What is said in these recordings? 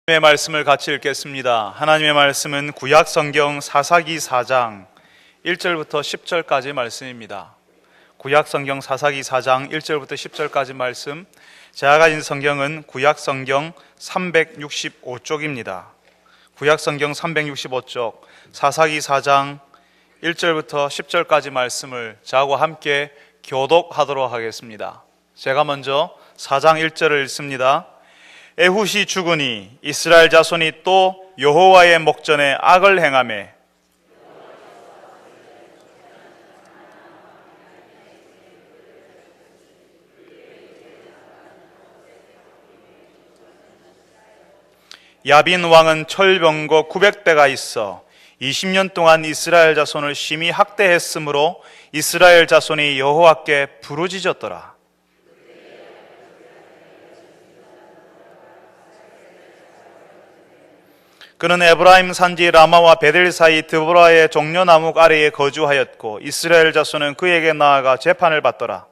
하나님의 말씀을 같이 읽겠습니다. 하나님의 말씀은 구약 성경 사사기 4장 1절부터 10절까지 말씀입니다. 구약 성경 사사기 4장 1절부터 10절까지 말씀. 제가 가진 성경은 구약 성경 365쪽입니다. 구약 성경 365쪽 사사기 4장 1절부터 10절까지 말씀을 저하고 함께 교독하도록 하겠습니다. 제가 먼저 4장 1절을 읽습니다. 에훗이 죽으니 이스라엘 자손이 또 여호와의 목전에 악을 행하매 야빈 왕은 철병거 900대가 있어 20년 동안 이스라엘 자손을 심히 학대했으므로 이스라엘 자손이 여호와께 부르짖었더라. 그는 에브라임 산지 라마와 베델 사이 드보라의 종려나무 아래에 거주하였고 이스라엘 자손은 그에게 나아가 재판을 받더라.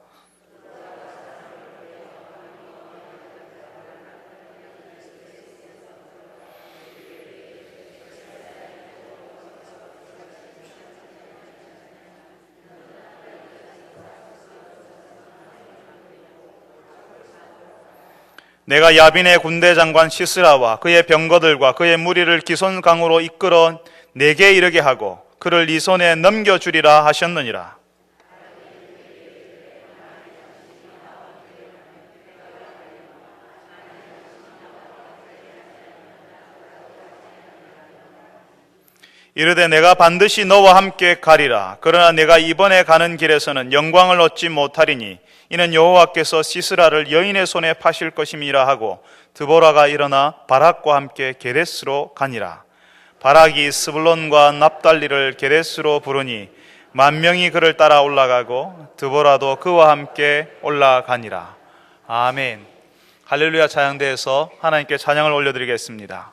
내가 야빈의 군대 장관 시스라와 그의 병거들과 그의 무리를 기손강으로 이끌어 내게 이르게 하고 그를 네 손에 넘겨주리라 하셨느니라. 이르되 내가 반드시 너와 함께 가리라. 그러나 내가 이번에 가는 길에서는 영광을 얻지 못하리니 이는 여호와께서 시스라를 여인의 손에 파실 것임이라 하고 드보라가 일어나 바락과 함께 게데스로 가니라. 바락이 스불론과 납달리를 게데스로 부르니 10,000명이 그를 따라 올라가고 드보라도 그와 함께 올라가니라. 아멘. 할렐루야. 찬양대에서 하나님께 찬양을 올려드리겠습니다.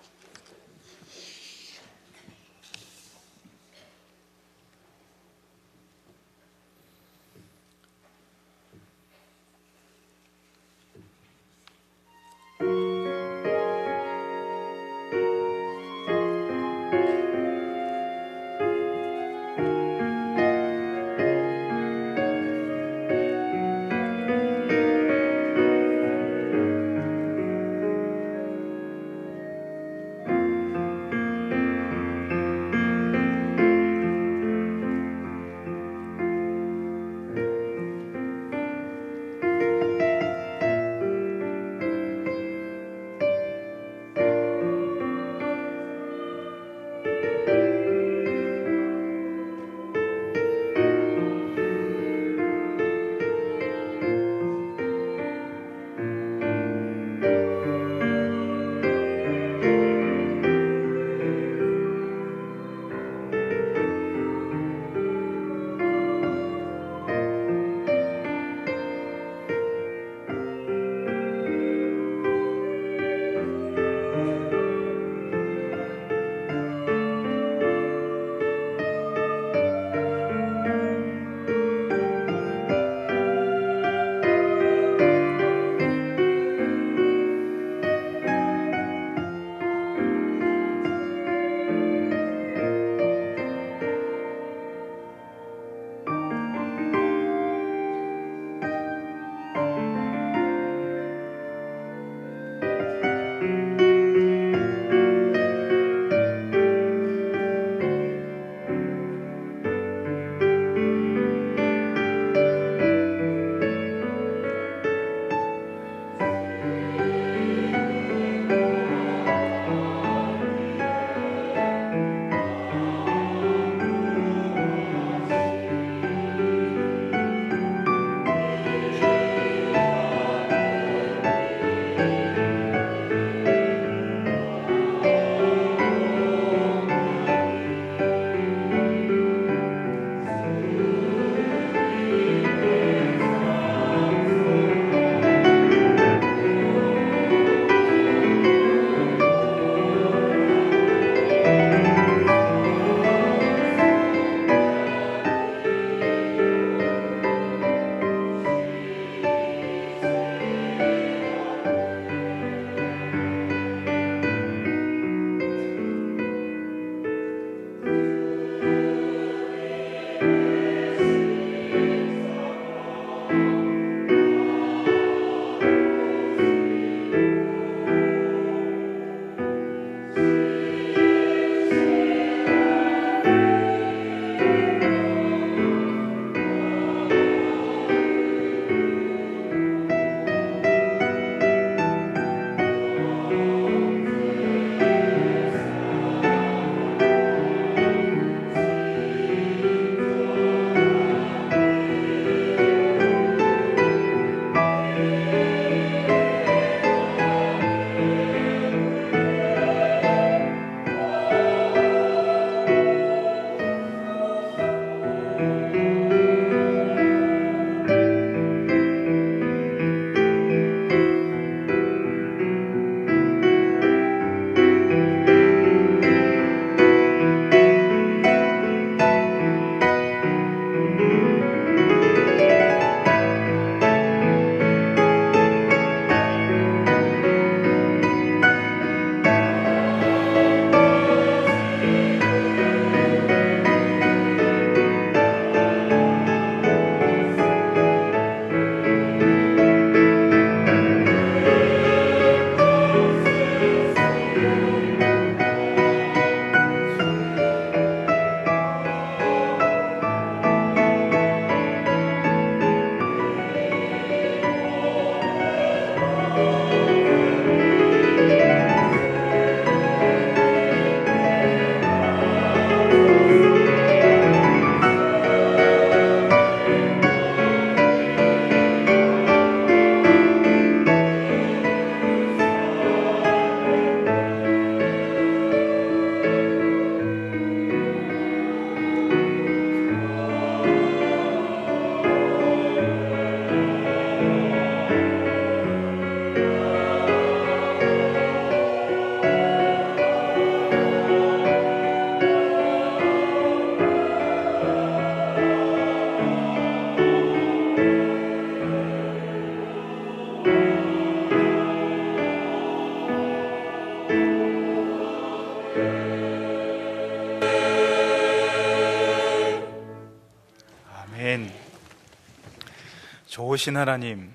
좋으신 하나님,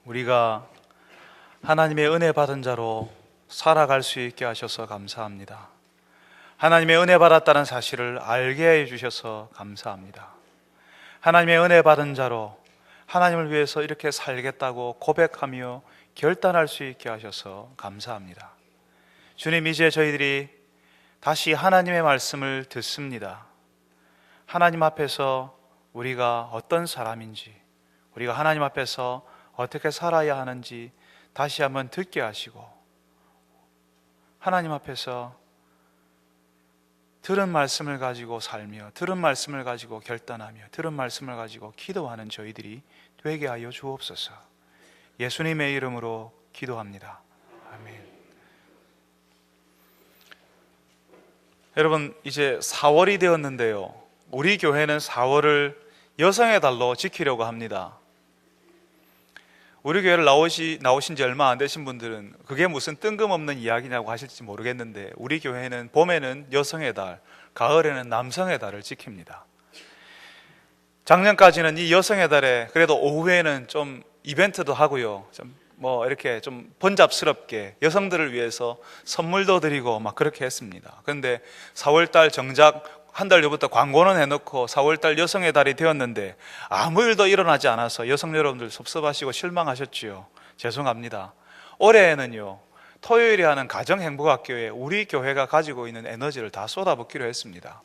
우리가 하나님의 은혜 받은 자로 살아갈 수 있게 하셔서 감사합니다. 하나님의 은혜 받았다는 사실을 알게 해주셔서 감사합니다. 하나님의 은혜 받은 자로 하나님을 위해서 이렇게 살겠다고 고백하며 결단할 수 있게 하셔서 감사합니다. 주님, 이제 저희들이 다시 하나님의 말씀을 듣습니다. 하나님 앞에서 우리가 어떤 사람인지, 우리가 하나님 앞에서 어떻게 살아야 하는지 다시 한번 듣게 하시고, 하나님 앞에서 들은 말씀을 가지고 살며, 들은 말씀을 가지고 결단하며, 들은 말씀을 가지고 기도하는 저희들이 되게 하여 주옵소서. 예수님의 이름으로 기도합니다. 아멘. 여러분, 이제 4월이 되었는데요, 우리 교회는 4월을 여성의 달로 지키려고 합니다. 우리 교회를 나오신 지 얼마 안 되신 분들은 그게 무슨 뜬금없는 이야기냐고 하실지 모르겠는데, 우리 교회는 봄에는 여성의 달, 가을에는 남성의 달을 지킵니다. 작년까지는 이 여성의 달에 그래도 오후에는 좀 이벤트도 하고요, 이렇게 좀 번잡스럽게 여성들을 위해서 선물도 드리고 막 그렇게 했습니다. 그런데 4월달 정작 한 달 전부터 광고는 해놓고 4월달 여성의 달이 되었는데 아무 일도 일어나지 않아서 여성 여러분들 섭섭하시고 실망하셨지요. 죄송합니다. 올해에는요, 토요일에 하는 가정행복학교에 우리 교회가 가지고 있는 에너지를 다 쏟아붓기로 했습니다.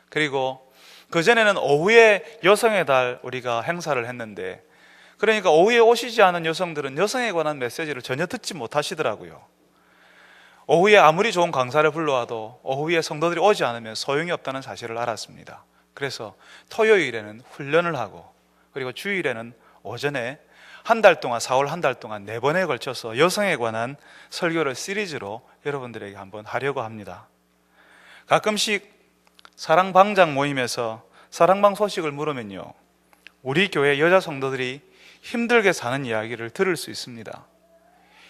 그리고 그전에는 오후에 여성의 달 우리가 행사를 했는데, 그러니까 오후에 오시지 않은 여성들은 여성에 관한 메시지를 전혀 듣지 못하시더라고요. 오후에 아무리 좋은 강사를 불러와도 오후에 성도들이 오지 않으면 소용이 없다는 사실을 알았습니다. 그래서 토요일에는 훈련을 하고, 그리고 주일에는 오전에 한 달 동안, 4월 한 달 동안 4번에 걸쳐서 여성에 관한 설교를 시리즈로 여러분들에게 한번 하려고 합니다. 가끔씩 사랑방장 모임에서 사랑방 소식을 물으면요, 우리 교회 여자 성도들이 힘들게 사는 이야기를 들을 수 있습니다.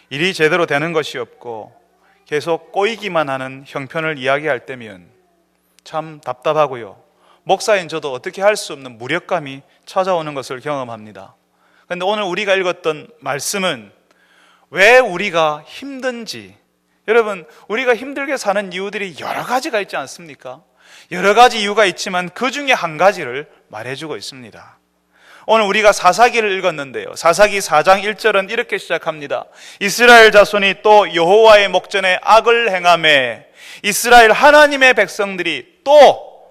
일이 제대로 되는 것이 없고 계속 꼬이기만 하는 형편을 이야기할 때면 참 답답하고요, 목사인 저도 어떻게 할 수 없는 무력감이 찾아오는 것을 경험합니다. 그런데 오늘 우리가 읽었던 말씀은 왜 우리가 힘든지, 여러분, 우리가 힘들게 사는 이유들이 여러 가지가 있지 않습니까? 여러 가지 이유가 있지만 그 중에 한 가지를 말해주고 있습니다. 오늘 우리가 사사기를 읽었는데요, 사사기 4장 1절은 이렇게 시작합니다. 이스라엘 자손이 또 여호와의 목전에 악을 행하매, 이스라엘 하나님의 백성들이 또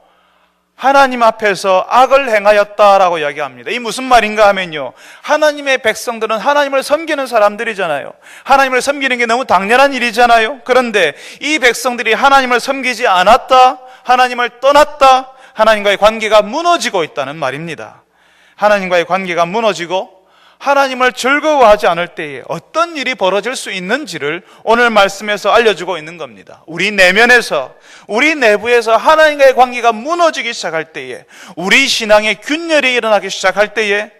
하나님 앞에서 악을 행하였다라고 이야기합니다. 이 무슨 말인가 하면요, 하나님의 백성들은 하나님을 섬기는 사람들이잖아요. 하나님을 섬기는 게 너무 당연한 일이잖아요. 그런데 이 백성들이 하나님을 섬기지 않았다, 하나님을 떠났다, 하나님과의 관계가 무너지고 있다는 말입니다. 하나님과의 관계가 무너지고 하나님을 즐거워하지 않을 때에 어떤 일이 벌어질 수 있는지를 오늘 말씀에서 알려주고 있는 겁니다. 우리 내면에서, 우리 내부에서 하나님과의 관계가 무너지기 시작할 때에, 우리 신앙의 균열이 일어나기 시작할 때에,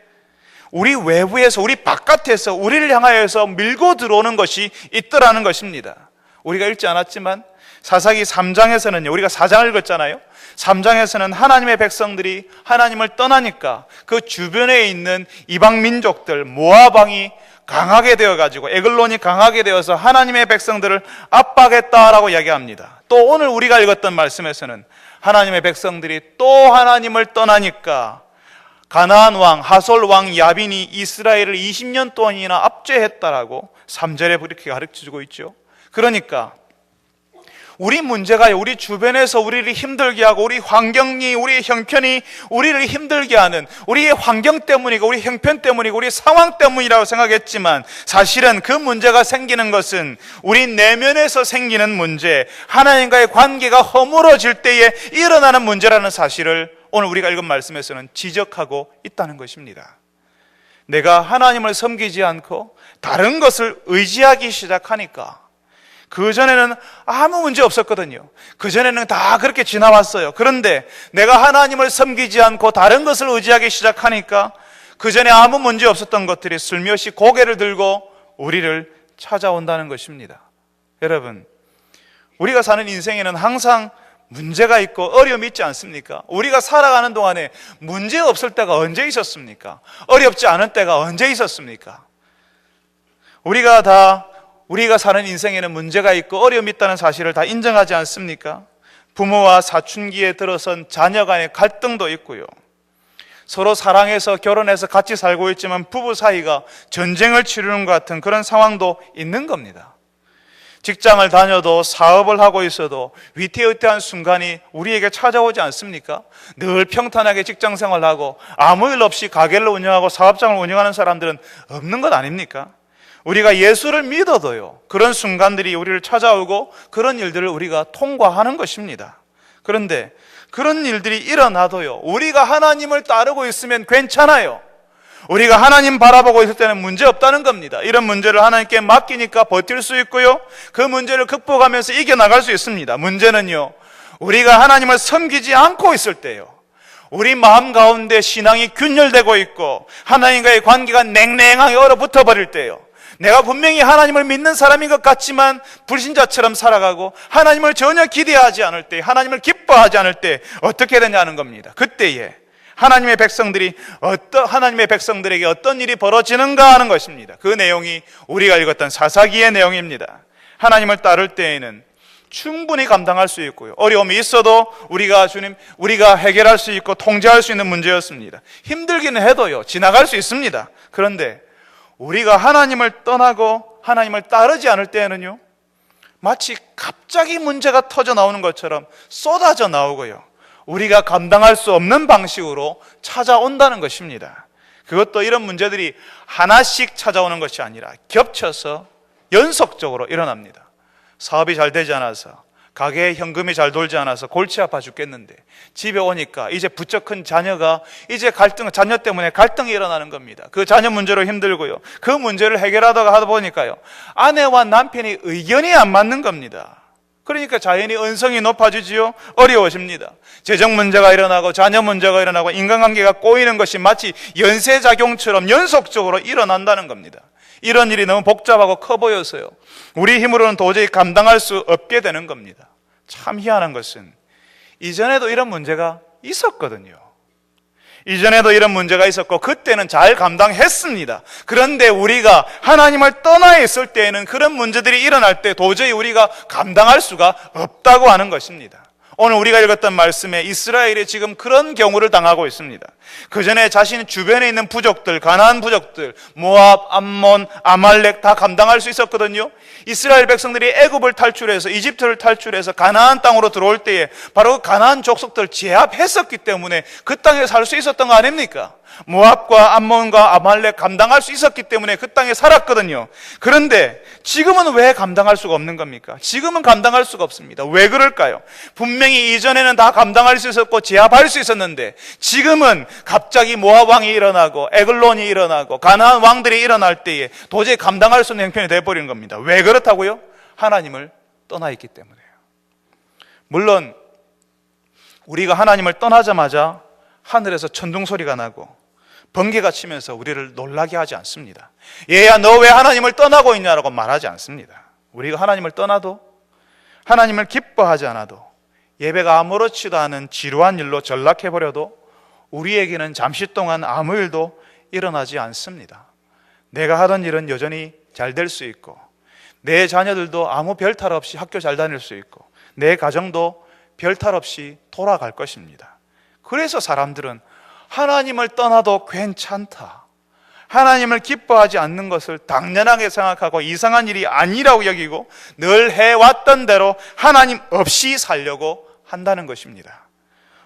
우리 외부에서, 우리 바깥에서 우리를 향하여서 밀고 들어오는 것이 있더라는 것입니다. 우리가 읽지 않았지만 사사기 3장에서는요, 우리가 4장을 읽었잖아요. 3장에서는 하나님의 백성들이 하나님을 떠나니까 그 주변에 있는 이방 민족들, 모압 왕이 강하게 되어가지고, 에글론이 강하게 되어서 하나님의 백성들을 압박했다라고 이야기합니다. 또 오늘 우리가 읽었던 말씀에서는 하나님의 백성들이 또 하나님을 떠나니까 가나안 왕, 하솔 왕 야빈이 이스라엘을 20년 동안이나 압제했다라고 3절에 그렇게 가르쳐주고 있죠. 그러니까 우리 문제가 우리 주변에서 우리를 힘들게 하고, 우리 환경이, 우리 형편이 우리를 힘들게 하는, 우리의 환경 때문이고 우리 형편 때문이고 우리 상황 때문이라고 생각했지만, 사실은 그 문제가 생기는 것은 우리 내면에서 생기는 문제, 하나님과의 관계가 허물어질 때에 일어나는 문제라는 사실을 오늘 우리가 읽은 말씀에서는 지적하고 있다는 것입니다. 내가 하나님을 섬기지 않고 다른 것을 의지하기 시작하니까, 그전에는 아무 문제 없었거든요. 그전에는 다 그렇게 지나왔어요. 그런데 내가 하나님을 섬기지 않고 다른 것을 의지하기 시작하니까 그전에 아무 문제 없었던 것들이 슬며시 고개를 들고 우리를 찾아온다는 것입니다. 여러분, 우리가 사는 인생에는 항상 문제가 있고 어려움이 있지 않습니까? 우리가 살아가는 동안에 문제 없을 때가 언제 있었습니까? 어렵지 않은 때가 언제 있었습니까? 우리가 사는 인생에는 문제가 있고 어려움이 있다는 사실을 다 인정하지 않습니까? 부모와 사춘기에 들어선 자녀 간의 갈등도 있고요. 서로 사랑해서 결혼해서 같이 살고 있지만 부부 사이가 전쟁을 치르는 것 같은 그런 상황도 있는 겁니다. 직장을 다녀도 사업을 하고 있어도 위태위태한 순간이 우리에게 찾아오지 않습니까? 늘 평탄하게 직장 생활하고 아무 일 없이 가게를 운영하고 사업장을 운영하는 사람들은 없는 것 아닙니까? 우리가 예수를 믿어도요, 그런 순간들이 우리를 찾아오고 그런 일들을 우리가 통과하는 것입니다. 그런데 그런 일들이 일어나도요, 우리가 하나님을 따르고 있으면 괜찮아요. 우리가 하나님 바라보고 있을 때는 문제 없다는 겁니다. 이런 문제를 하나님께 맡기니까 버틸 수 있고요, 그 문제를 극복하면서 이겨나갈 수 있습니다. 문제는요, 우리가 하나님을 섬기지 않고 있을 때요, 우리 마음 가운데 신앙이 균열되고 있고 하나님과의 관계가 냉랭하게 얼어붙어 버릴 때요, 내가 분명히 하나님을 믿는 사람인 것 같지만 불신자처럼 살아가고 하나님을 전혀 기대하지 않을 때, 하나님을 기뻐하지 않을 때 어떻게 되냐는 겁니다. 그때에 하나님의 백성들에게 어떤 일이 벌어지는가 하는 것입니다. 그 내용이 우리가 읽었던 사사기의 내용입니다. 하나님을 따를 때에는 충분히 감당할 수 있고요, 어려움이 있어도 우리가 해결할 수 있고 통제할 수 있는 문제였습니다. 힘들기는 해도요, 지나갈 수 있습니다. 그런데 우리가 하나님을 떠나고 하나님을 따르지 않을 때에는요, 마치 갑자기 문제가 터져 나오는 것처럼 쏟아져 나오고요, 우리가 감당할 수 없는 방식으로 찾아온다는 것입니다. 그것도 이런 문제들이 하나씩 찾아오는 것이 아니라 겹쳐서 연속적으로 일어납니다. 사업이 잘 되지 않아서, 가게에 현금이 잘 돌지 않아서 골치 아파 죽겠는데 집에 오니까 이제 부쩍 큰 자녀가 이제 자녀 때문에 갈등이 일어나는 겁니다. 그 자녀 문제로 힘들고요, 그 문제를 해결하다가 하다 보니까요, 아내와 남편이 의견이 안 맞는 겁니다. 그러니까 자연히 언성이 높아지지요, 어려워집니다. 재정 문제가 일어나고 자녀 문제가 일어나고 인간관계가 꼬이는 것이 마치 연쇄작용처럼 연속적으로 일어난다는 겁니다. 이런 일이 너무 복잡하고 커 보여서요, 우리 힘으로는 도저히 감당할 수 없게 되는 겁니다. 참 희한한 것은 이전에도 이런 문제가 있었거든요. 이전에도 이런 문제가 있었고 그때는 잘 감당했습니다. 그런데 우리가 하나님을 떠나 있을 때에는 그런 문제들이 일어날 때 도저히 우리가 감당할 수가 없다고 하는 것입니다. 오늘 우리가 읽었던 말씀에 이스라엘이 지금 그런 경우를 당하고 있습니다. 그 전에 자신 주변에 있는 부족들, 가나안 부족들, 모압, 암몬, 아말렉 다 감당할 수 있었거든요. 이스라엘 백성들이 애굽을 탈출해서, 이집트를 탈출해서 가나안 땅으로 들어올 때에 바로 가나안 족속들 제압했었기 때문에 그 땅에 살 수 있었던 거 아닙니까? 모압과 암몬과 아말렉 감당할 수 있었기 때문에 그 땅에 살았거든요. 그런데 지금은 왜 감당할 수가 없는 겁니까? 지금은 감당할 수가 없습니다. 왜 그럴까요? 분명히 이전에는 다 감당할 수 있었고 제압할 수 있었는데 지금은 갑자기 모압 왕이 일어나고 에글론이 일어나고 가나안 왕들이 일어날 때에 도저히 감당할 수 없는 형편이 되어버리는 겁니다. 왜 그렇다고요? 하나님을 떠나 있기 때문에요. 물론 우리가 하나님을 떠나자마자 하늘에서 천둥 소리가 나고 번개가 치면서 우리를 놀라게 하지 않습니다. 얘야, 너 왜 하나님을 떠나고 있냐라고 말하지 않습니다. 우리가 하나님을 떠나도, 하나님을 기뻐하지 않아도, 예배가 아무렇지도 않은 지루한 일로 전락해버려도 우리에게는 잠시 동안 아무 일도 일어나지 않습니다. 내가 하던 일은 여전히 잘 될 수 있고, 내 자녀들도 아무 별탈 없이 학교 잘 다닐 수 있고, 내 가정도 별탈 없이 돌아갈 것입니다. 그래서 사람들은 하나님을 떠나도 괜찮다, 하나님을 기뻐하지 않는 것을 당연하게 생각하고 이상한 일이 아니라고 여기고 늘 해왔던 대로 하나님 없이 살려고 한다는 것입니다.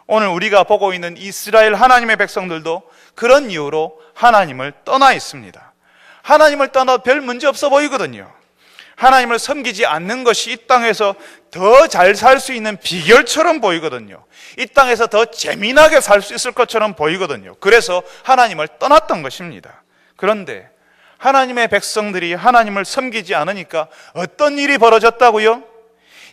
오늘 우리가 보고 있는 이스라엘 하나님의 백성들도 그런 이유로 하나님을 떠나 있습니다. 하나님을 떠나도 별 문제 없어 보이거든요. 하나님을 섬기지 않는 것이 이 땅에서 더 잘 살 수 있는 비결처럼 보이거든요. 이 땅에서 더 재미나게 살 수 있을 것처럼 보이거든요. 그래서 하나님을 떠났던 것입니다. 그런데 하나님의 백성들이 하나님을 섬기지 않으니까 어떤 일이 벌어졌다고요?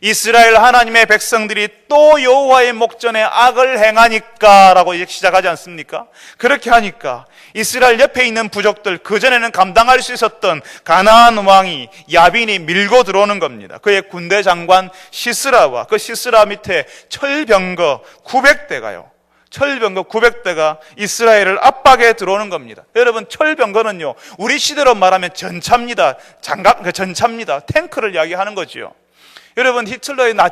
이스라엘 하나님의 백성들이 또 여호와의 목전에 악을 행하니까 라고 이제 시작하지 않습니까? 그렇게 하니까 이스라엘 옆에 있는 부족들, 그전에는 감당할 수 있었던 가나안 왕이 야빈이 밀고 들어오는 겁니다. 그의 군대 장관 시스라와 그 시스라 밑에 철병거 900대가요. 철병거 900대가 이스라엘을 압박해 들어오는 겁니다. 여러분, 철병거는요, 우리 시대로 말하면 전차입니다. 전차입니다. 탱크를 이야기하는 거지요. 여러분, 히틀러가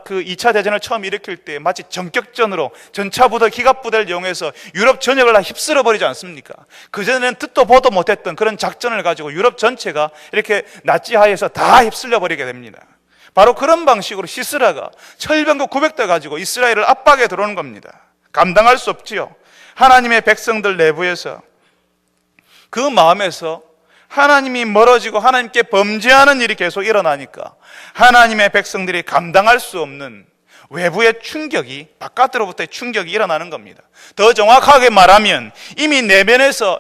그 2차 대전을 처음 일으킬 때 마치 전격전으로 전차부대, 기갑부대를 이용해서 유럽 전역을 다 휩쓸어 버리지 않습니까? 그전에는 듣도 보도 못했던 그런 작전을 가지고 유럽 전체가 이렇게 나치 하에서 다 휩쓸려 버리게 됩니다. 바로 그런 방식으로 시스라가 철병거 900대 가지고 이스라엘을 압박해 들어오는 겁니다. 감당할 수 없지요. 하나님의 백성들 내부에서, 그 마음에서 하나님이 멀어지고 하나님께 범죄하는 일이 계속 일어나니까 하나님의 백성들이 감당할 수 없는 외부의 충격이, 바깥으로부터의 충격이 일어나는 겁니다. 더 정확하게 말하면 이미 내면에서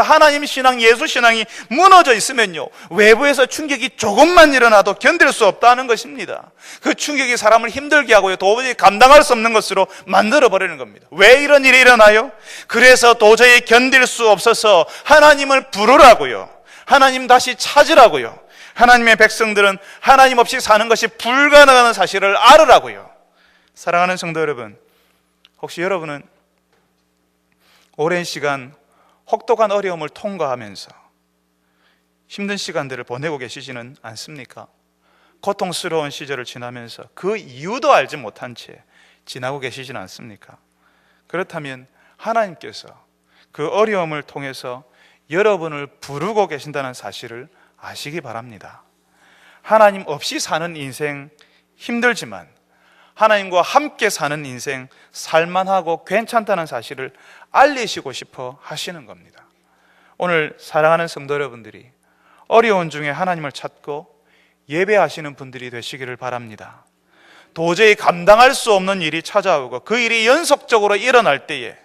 하나님 신앙, 예수 신앙이 무너져 있으면요, 외부에서 충격이 조금만 일어나도 견딜 수 없다는 것입니다. 그 충격이 사람을 힘들게 하고요, 도저히 감당할 수 없는 것으로 만들어 버리는 겁니다. 왜 이런 일이 일어나요? 그래서 도저히 견딜 수 없어서 하나님을 부르라고요, 하나님 다시 찾으라고요. 하나님의 백성들은 하나님 없이 사는 것이 불가능한 사실을 알으라고요. 사랑하는 성도 여러분, 혹시 여러분은 오랜 시간 혹독한 어려움을 통과하면서 힘든 시간들을 보내고 계시지는 않습니까? 고통스러운 시절을 지나면서 그 이유도 알지 못한 채 지나고 계시지는 않습니까? 그렇다면 하나님께서 그 어려움을 통해서 여러분을 부르고 계신다는 사실을 아시기 바랍니다. 하나님 없이 사는 인생 힘들지만 하나님과 함께 사는 인생 살만하고 괜찮다는 사실을 알리시고 싶어 하시는 겁니다. 오늘 사랑하는 성도 여러분들이 어려운 중에 하나님을 찾고 예배하시는 분들이 되시기를 바랍니다. 도저히 감당할 수 없는 일이 찾아오고 그 일이 연속적으로 일어날 때에,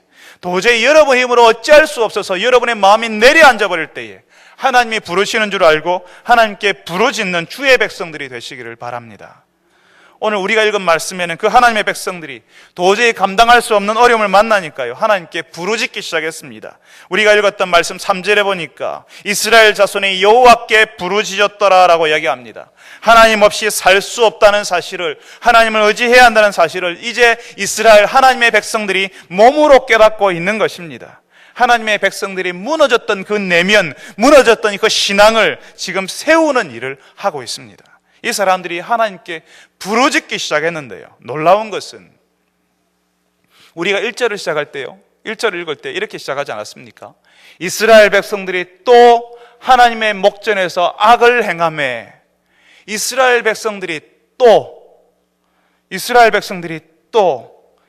도저히 여러분 힘으로 어찌할 수 없어서 여러분의 마음이 내려앉아 버릴 때에 하나님이 부르시는 줄 알고 하나님께 부르짖는 주의 백성들이 되시기를 바랍니다. 오늘 우리가 읽은 말씀에는 그 하나님의 백성들이 도저히 감당할 수 없는 어려움을 만나니까요, 하나님께 부르짖기 시작했습니다. 우리가 읽었던 말씀 3절에 보니까 이스라엘 자손이 여호와께 부르짖었더라라고 이야기합니다. 하나님 없이 살 수 없다는 사실을, 하나님을 의지해야 한다는 사실을 이제 이스라엘 하나님의 백성들이 몸으로 깨닫고 있는 것입니다. 하나님의 백성들이 무너졌던 그 내면, 무너졌던 그 신앙을 지금 세우는 일을 하고 있습니다. 이 사람들이 하나님께 부르짖기 시작했는데요, 놀라운 것은 우리가 1절을 시작할 때요, 1절을 읽을 때 이렇게 시작하지 않았습니까? 이스라엘 백성들이 또 하나님의 목전에서 악을 행하매, 이스라엘 백성들이 또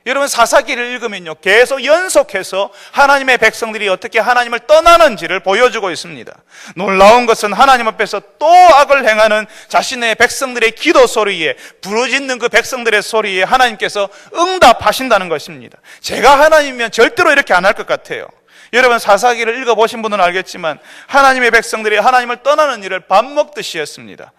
여러분, 사사기를 읽으면요, 계속 연속해서 하나님의 백성들이 어떻게 하나님을 떠나는지를 보여주고 있습니다. 놀라운 것은 하나님 앞에서 또 악을 행하는 자신의 백성들의 기도 소리에, 부르짖는 그 백성들의 소리에 하나님께서 응답하신다는 것입니다. 제가 하나님이면 절대로 이렇게 안 할 것 같아요. 여러분, 사사기를 읽어보신 분은 알겠지만 하나님의 백성들이 하나님을 떠나는 일을 밥 먹듯이 했습니다.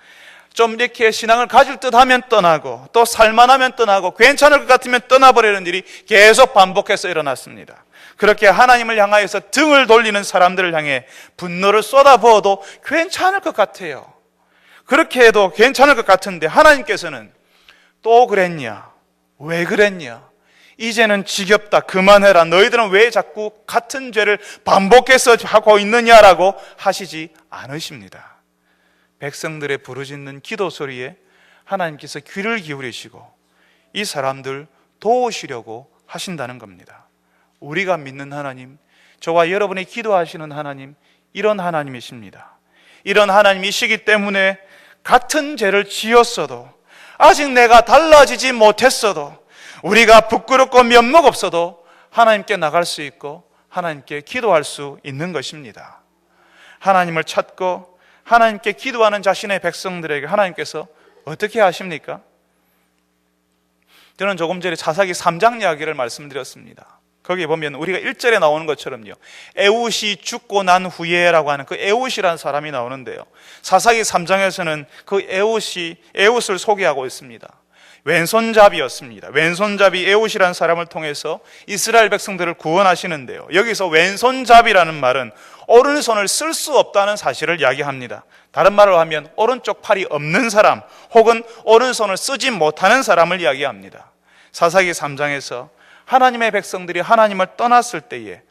좀 이렇게 신앙을 가질 듯 하면 떠나고, 또 살만하면 떠나고, 괜찮을 것 같으면 떠나버리는 일이 계속 반복해서 일어났습니다. 그렇게 하나님을 향하여서 등을 돌리는 사람들을 향해 분노를 쏟아부어도 괜찮을 것 같아요. 그렇게 해도 괜찮을 것 같은데 하나님께서는 또 그랬냐? 왜 그랬냐? 이제는 지겹다. 그만해라. 너희들은 왜 자꾸 같은 죄를 반복해서 하고 있느냐라고 하시지 않으십니다. 백성들의 부르짖는 기도 소리에 하나님께서 귀를 기울이시고 이 사람들 도우시려고 하신다는 겁니다. 우리가 믿는 하나님, 저와 여러분이 기도하시는 하나님, 이런 하나님이십니다. 이런 하나님이시기 때문에 같은 죄를 지었어도, 아직 내가 달라지지 못했어도, 우리가 부끄럽고 면목 없어도 하나님께 나갈 수 있고 하나님께 기도할 수 있는 것입니다. 하나님을 찾고 하나님께 기도하는 자신의 백성들에게 하나님께서 어떻게 하십니까? 저는 조금 전에 사사기 3장 이야기를 말씀드렸습니다. 거기 보면 우리가 1절에 나오는 것처럼요, 에웃이 죽고 난 후에라고 하는 그 에웃이라는 사람이 나오는데요, 사사기 3장에서는 그 에웃을 소개하고 있습니다. 왼손잡이였습니다. 왼손잡이 에웃이라는 사람을 통해서 이스라엘 백성들을 구원하시는데요, 여기서 왼손잡이라는 말은 오른손을 쓸 수 없다는 사실을 이야기합니다. 다른 말로 하면 오른쪽 팔이 없는 사람, 혹은 오른손을 쓰지 못하는 사람을 이야기합니다. 사사기 3장에서 하나님의 백성들이 하나님을 떠났을 때에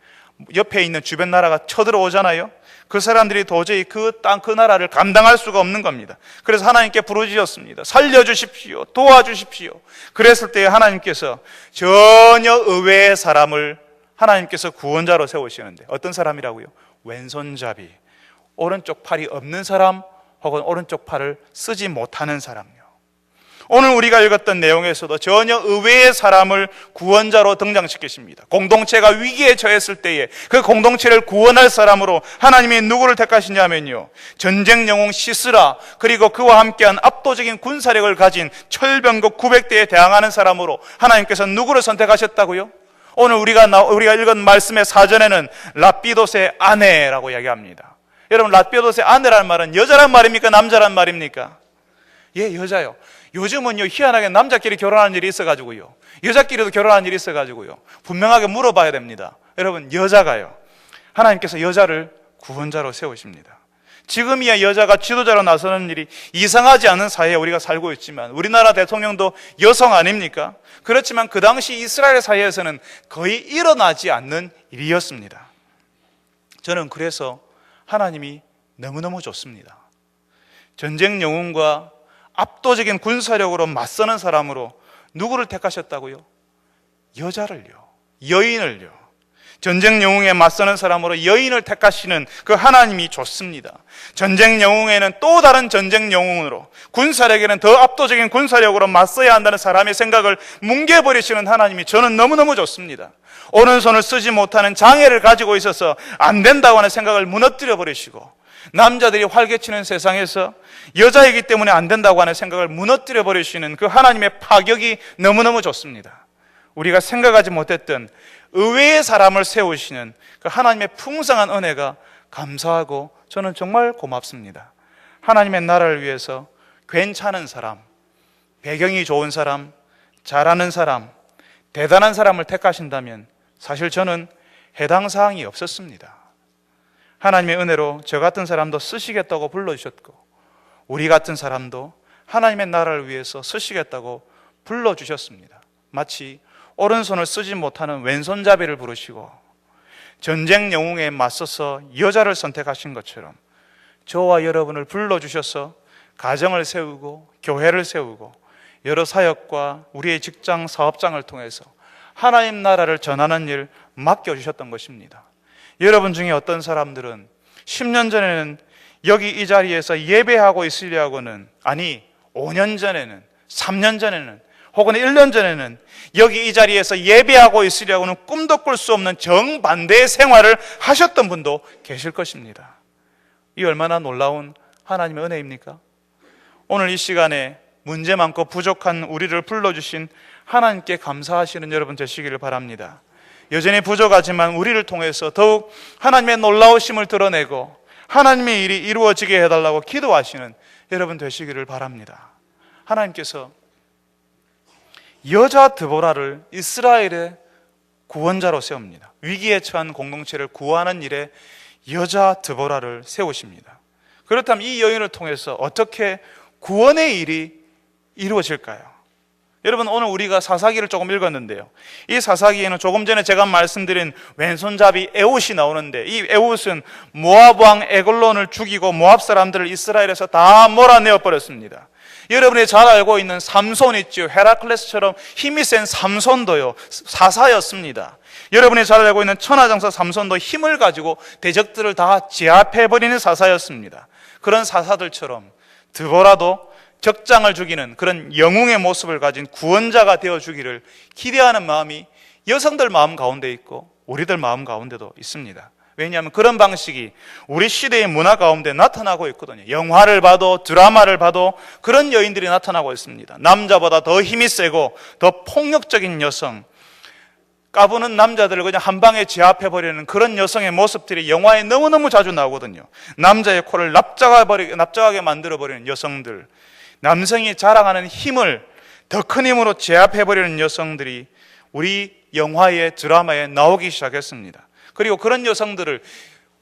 옆에 있는 주변 나라가 쳐들어오잖아요. 그 사람들이 도저히 그 땅, 그 나라를 감당할 수가 없는 겁니다. 그래서 하나님께 부르짖었습니다. 살려주십시오, 도와주십시오. 그랬을 때 하나님께서 전혀 의외의 사람을 하나님께서 구원자로 세우시는데, 어떤 사람이라고요? 왼손잡이, 오른쪽 팔이 없는 사람, 혹은 오른쪽 팔을 쓰지 못하는 사람이요. 오늘 우리가 읽었던 내용에서도 전혀 의외의 사람을 구원자로 등장시키십니다. 공동체가 위기에 처했을 때에 그 공동체를 구원할 사람으로 하나님이 누구를 택하시냐면요, 전쟁 영웅 시스라, 그리고 그와 함께한 압도적인 군사력을 가진 철병국 900대에 대항하는 사람으로 하나님께서 누구를 선택하셨다고요? 오늘 우리가 읽은 말씀의 사전에는 라피도스의 아내라고 이야기합니다. 여러분, 라피도스의 아내라는 말은 여자란 말입니까? 남자란 말입니까? 예, 여자요. 요즘은요, 희한하게 남자끼리 결혼하는 일이 있어가지고요, 여자끼리도 결혼하는 일이 있어가지고요, 분명하게 물어봐야 됩니다. 여러분, 여자가요, 하나님께서 여자를 구원자로 세우십니다. 지금이야 여자가 지도자로 나서는 일이 이상하지 않은 사회에 우리가 살고 있지만, 우리나라 대통령도 여성 아닙니까? 그렇지만 그 당시 이스라엘 사회에서는 거의 일어나지 않는 일이었습니다. 저는 그래서 하나님이 너무너무 좋습니다. 전쟁 영웅과 압도적인 군사력으로 맞서는 사람으로 누구를 택하셨다고요? 여자를요, 여인을요. 전쟁 영웅에 맞서는 사람으로 여인을 택하시는 그 하나님이 좋습니다. 전쟁 영웅에는 또 다른 전쟁 영웅으로, 군사력에는 더 압도적인 군사력으로 맞서야 한다는 사람의 생각을 뭉개버리시는 하나님이 저는 너무너무 좋습니다. 오른손을 쓰지 못하는 장애를 가지고 있어서 안 된다고 하는 생각을 무너뜨려 버리시고, 남자들이 활개치는 세상에서 여자이기 때문에 안 된다고 하는 생각을 무너뜨려 버리시는 그 하나님의 파격이 너무너무 좋습니다. 우리가 생각하지 못했던 의외의 사람을 세우시는 그 하나님의 풍성한 은혜가 감사하고 저는 정말 고맙습니다. 하나님의 나라를 위해서 괜찮은 사람, 배경이 좋은 사람, 잘하는 사람, 대단한 사람을 택하신다면 사실 저는 해당 사항이 없었습니다. 하나님의 은혜로 저 같은 사람도 쓰시겠다고 불러주셨고, 우리 같은 사람도 하나님의 나라를 위해서 쓰시겠다고 불러주셨습니다. 마치 오른손을 쓰지 못하는 왼손잡이를 부르시고 전쟁 영웅에 맞서서 여자를 선택하신 것처럼 저와 여러분을 불러주셔서 가정을 세우고 교회를 세우고 여러 사역과 우리의 직장 사업장을 통해서 하나님 나라를 전하는 일 맡겨주셨던 것입니다. 여러분 중에 어떤 사람들은 10년 전에는 여기 이 자리에서 예배하고 있으려고는, 아니 5년 전에는, 3년 전에는, 혹은 1년 전에는 여기 이 자리에서 예배하고 있으려고는 꿈도 꿀 수 없는 정반대의 생활을 하셨던 분도 계실 것입니다. 이 얼마나 놀라운 하나님의 은혜입니까? 오늘 이 시간에 문제 많고 부족한 우리를 불러주신 하나님께 감사하시는 여러분 되시기를 바랍니다. 여전히 부족하지만 우리를 통해서 더욱 하나님의 놀라우심을 드러내고 하나님의 일이 이루어지게 해달라고 기도하시는 여러분 되시기를 바랍니다. 하나님께서 여자 드보라를 이스라엘의 구원자로 세웁니다. 위기에 처한 공동체를 구하는 일에 여자 드보라를 세우십니다. 그렇다면 이 여인을 통해서 어떻게 구원의 일이 이루어질까요? 여러분, 오늘 우리가 사사기를 조금 읽었는데요, 이 사사기에는 조금 전에 제가 말씀드린 왼손잡이 에웃이 나오는데, 이 에웃은 모압 왕 에글론을 죽이고 모압 사람들을 이스라엘에서 다 몰아내어 버렸습니다. 여러분이 잘 알고 있는 삼손 있죠. 헤라클레스처럼 힘이 센 삼손도요, 사사였습니다. 여러분이 잘 알고 있는 천하장사 삼손도 힘을 가지고 대적들을 다 제압해버리는 사사였습니다. 그런 사사들처럼 드보라도 적장을 죽이는 그런 영웅의 모습을 가진 구원자가 되어주기를 기대하는 마음이 여성들 마음 가운데 있고 우리들 마음 가운데도 있습니다. 왜냐하면 그런 방식이 우리 시대의 문화 가운데 나타나고 있거든요. 영화를 봐도 드라마를 봐도 그런 여인들이 나타나고 있습니다. 남자보다 더 힘이 세고 더 폭력적인 여성, 까부는 남자들을 그냥 한 방에 제압해버리는 그런 여성의 모습들이 영화에 너무너무 자주 나오거든요. 남자의 코를 납작하게 만들어버리는 여성들, 남성이 자랑하는 힘을 더 큰 힘으로 제압해버리는 여성들이 우리 영화의 드라마에 나오기 시작했습니다. 그리고 그런 여성들을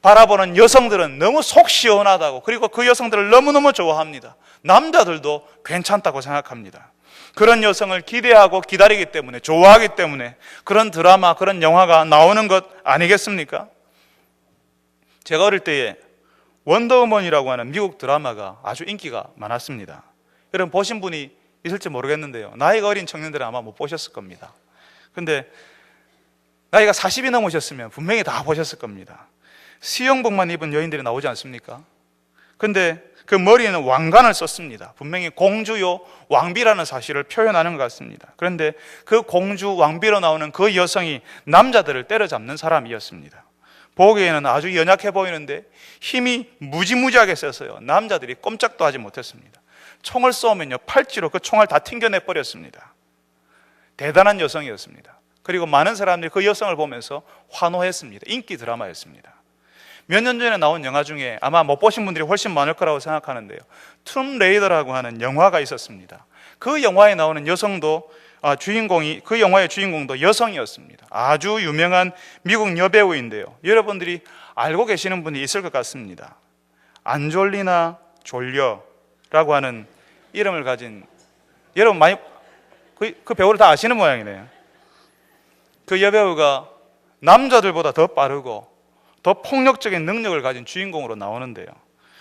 바라보는 여성들은 너무 속 시원하다고, 그리고 그 여성들을 너무너무 좋아합니다. 남자들도 괜찮다고 생각합니다. 그런 여성을 기대하고 기다리기 때문에, 좋아하기 때문에 그런 드라마, 그런 영화가 나오는 것 아니겠습니까? 제가 어릴 때에 원더우먼이라고 하는 미국 드라마가 아주 인기가 많았습니다. 여러분 보신 분이 있을지 모르겠는데요, 나이가 어린 청년들은 아마 못 보셨을 겁니다. 근데 나이가 40이 넘으셨으면 분명히 다 보셨을 겁니다. 수영복만 입은 여인들이 나오지 않습니까? 근데 그 머리에는 왕관을 썼습니다. 분명히 공주요 왕비라는 사실을 표현하는 것 같습니다. 그런데 그 공주 왕비로 나오는 그 여성이 남자들을 때려잡는 사람이었습니다. 보기에는 아주 연약해 보이는데 힘이 무지무지하게 세서요, 남자들이 꼼짝도 하지 못했습니다. 총을 쏘면요, 팔찌로 그 총을 다 튕겨내 버렸습니다. 대단한 여성이었습니다. 그리고 많은 사람들이 그 여성을 보면서 환호했습니다. 인기 드라마였습니다. 몇 년 전에 나온 영화 중에 아마 못 보신 분들이 훨씬 많을 거라고 생각하는데요, 툼 레이더라고 하는 영화가 있었습니다. 그 영화에 나오는 여성도 그 영화의 주인공도 여성이었습니다. 아주 유명한 미국 여배우인데요, 여러분들이 알고 계시는 분이 있을 것 같습니다. 안졸리나 졸려라고 하는 이름을 가진, 여러분 많이 그 배우를 다 아시는 모양이네요. 그 여배우가 남자들보다 더 빠르고 더 폭력적인 능력을 가진 주인공으로 나오는데요,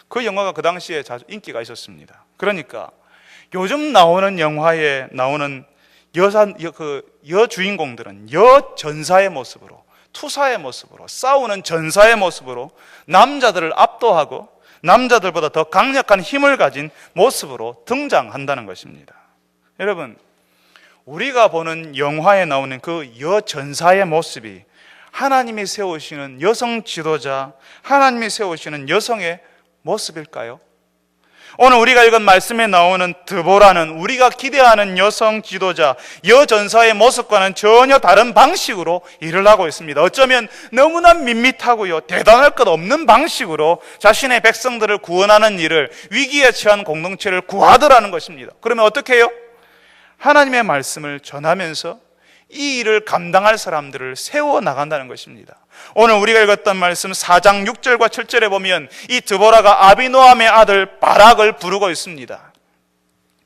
그 영화가 그 당시에 자주 인기가 있었습니다. 그러니까 요즘 나오는 영화에 나오는 여주인공들은 여전사의 모습으로, 투사의 모습으로, 싸우는 전사의 모습으로 남자들을 압도하고 남자들보다 더 강력한 힘을 가진 모습으로 등장한다는 것입니다. 여러분, 우리가 보는 영화에 나오는 그 여전사의 모습이 하나님이 세우시는 여성 지도자, 하나님이 세우시는 여성의 모습일까요? 오늘 우리가 읽은 말씀에 나오는 드보라는 우리가 기대하는 여성 지도자, 여전사의 모습과는 전혀 다른 방식으로 일을 하고 있습니다. 어쩌면 너무나 밋밋하고요, 대단할 것 없는 방식으로 자신의 백성들을 구원하는 일을, 위기에 처한 공동체를 구하더라는 것입니다. 그러면 어떻게 해요? 하나님의 말씀을 전하면서 이 일을 감당할 사람들을 세워나간다는 것입니다. 오늘 우리가 읽었던 말씀 4장 6절과 7절에 보면 이 드보라가 아비노함의 아들 바락을 부르고 있습니다.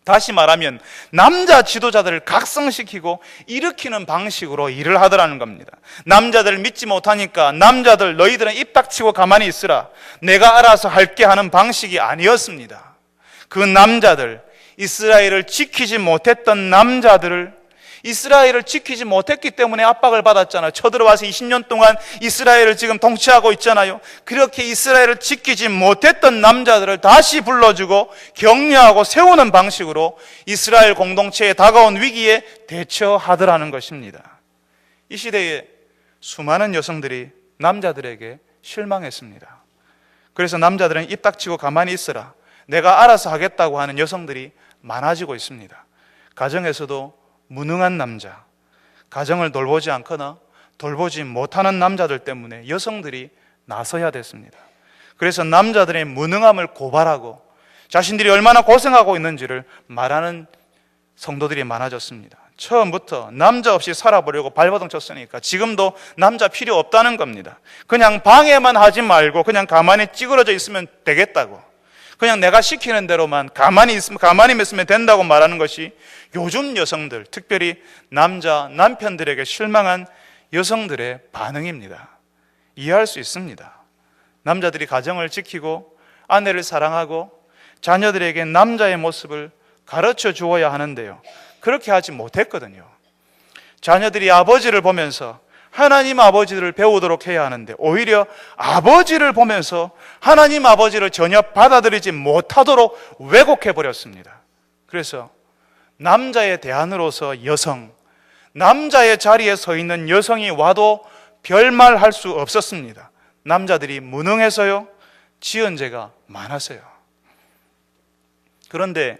다시 말하면 남자 지도자들을 각성시키고 일으키는 방식으로 일을 하더라는 겁니다. 남자들을 믿지 못하니까 남자들 너희들은 입 닥치고 가만히 있으라, 내가 알아서 할게 하는 방식이 아니었습니다. 그 남자들, 이스라엘을 지키지 못했던 남자들을, 이스라엘을 지키지 못했기 때문에 압박을 받았잖아요. 쳐들어와서 20년 동안 이스라엘을 지금 통치하고 있잖아요. 그렇게 이스라엘을 지키지 못했던 남자들을 다시 불러주고 격려하고 세우는 방식으로 이스라엘 공동체에 다가온 위기에 대처하더라는 것입니다. 이 시대에 수많은 여성들이 남자들에게 실망했습니다. 그래서 남자들은 입 닥치고 가만히 있으라, 내가 알아서 하겠다고 하는 여성들이 많아지고 있습니다. 가정에서도 무능한 남자, 가정을 돌보지 않거나 돌보지 못하는 남자들 때문에 여성들이 나서야 됐습니다. 그래서 남자들의 무능함을 고발하고 자신들이 얼마나 고생하고 있는지를 말하는 성도들이 많아졌습니다. 처음부터 남자 없이 살아보려고 발버둥 쳤으니까 지금도 남자 필요 없다는 겁니다. 그냥 방해만 하지 말고 그냥 가만히 찌그러져 있으면 되겠다고, 그냥 내가 시키는 대로만 가만히 있으면 된다고 말하는 것이 요즘 여성들, 특별히 남편들에게 실망한 여성들의 반응입니다. 이해할 수 있습니다. 남자들이 가정을 지키고 아내를 사랑하고 자녀들에게 남자의 모습을 가르쳐 주어야 하는데요, 그렇게 하지 못했거든요. 자녀들이 아버지를 보면서 하나님 아버지를 배우도록 해야 하는데 오히려 아버지를 보면서 하나님 아버지를 전혀 받아들이지 못하도록 왜곡해버렸습니다. 그래서 남자의 대안으로서 여성, 남자의 자리에 서 있는 여성이 와도 별말 할 수 없었습니다. 남자들이 무능해서요, 지은 죄가 많았어요. 그런데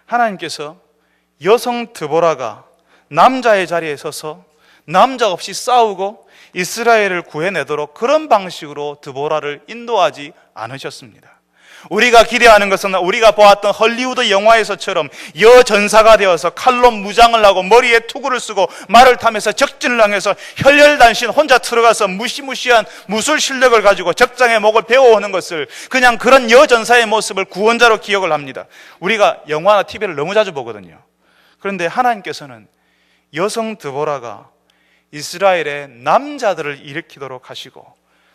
하나님께서 여성 드보라가 남자의 자리에 서서 남자 없이 싸우고 이스라엘을 구해내도록 그런 방식으로 드보라를 인도하지 않으셨습니다. 우리가 기대하는 것은 우리가 보았던 헐리우드 영화에서처럼 여전사가 되어서 칼로 무장을 하고 머리에 투구를 쓰고 말을 타면서 적진을 향해서 혈혈단신 혼자 들어가서 무시무시한 무술 실력을 가지고 적장의 목을 배워오는 것을, 그냥 그런 여전사의 모습을 구원자로 기억을 합니다. 우리가 영화나 TV를 너무 자주 보거든요. 그런데 하나님께서는 여성 드보라가 이스라엘의 남자들을 일으키도록 하시고,